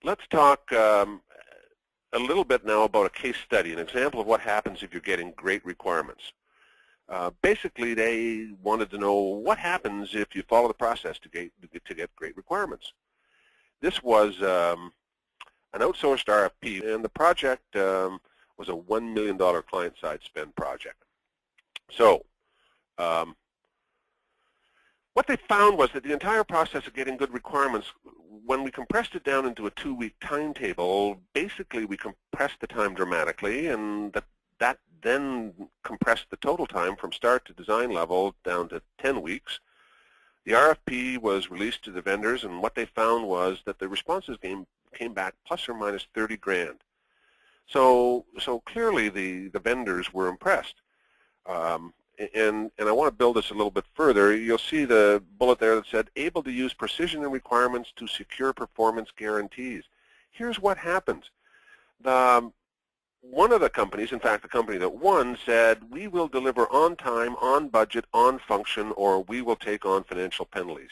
Let's talk a little bit now about a case study, an example of what happens if you're getting great requirements. Basically, they wanted to know what happens if you follow the process to get great requirements. This was an outsourced RFP, and the project was a $1 million client-side spend project. So what they found was that the entire process of getting good requirements, when we compressed it down into a 2-week timetable, basically we compressed the time dramatically, and that then compressed the total time from start to design level down to 10 weeks. The RFP was released to the vendors, and what they found was that the responses came back plus or minus 30 grand. So clearly the vendors were impressed. And I want to build this a little bit further. You'll see the bullet there that said, able to use precision and requirements to secure performance guarantees. Here's what happens. One of the companies, in fact the company that won, said, we will deliver on time, on budget, on function, or we will take on financial penalties.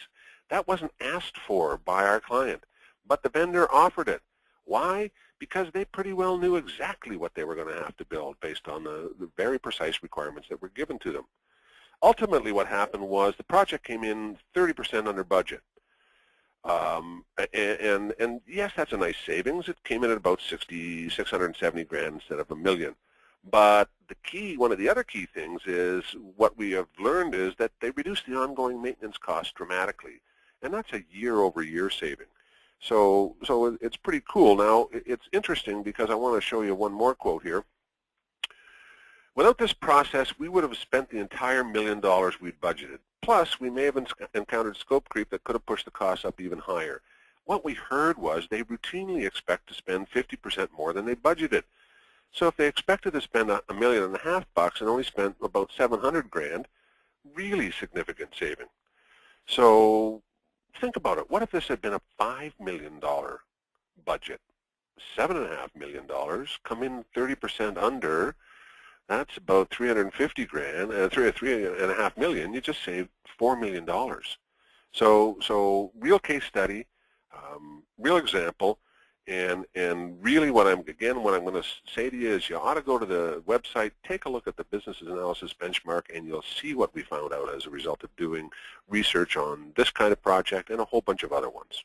That wasn't asked for by our client, but the vendor offered it. Why? Because they pretty well knew exactly what they were going to have to build based on the very precise requirements that were given to them. Ultimately, what happened was the project came in 30% under budget. And yes, that's a nice savings. It came in at about 670 grand instead of $1 million. But one of the other key things is what we have learned is that they reduced the ongoing maintenance cost dramatically, and that's a year-over-year saving. So it's pretty cool. Now, it's interesting because I want to show you one more quote here. Without this process, we would have spent the entire $1 million we'd budgeted. Plus, we may have encountered scope creep that could have pushed the costs up even higher. What we heard was they routinely expect to spend 50% more than they budgeted. So if they expected to spend $1.5 million and only spent about 700 grand, really significant saving. So think about it. What if this had been a $5 million budget? $7.5 million, come in 30% under, that's about 350 grand, $3.5 million, you just saved $4 million. So real case study, real example, and really what I'm going to say to you is you ought to go to the website, take a look at the business analysis benchmark, and you'll see what we found out as a result of doing research on this kind of project and a whole bunch of other ones.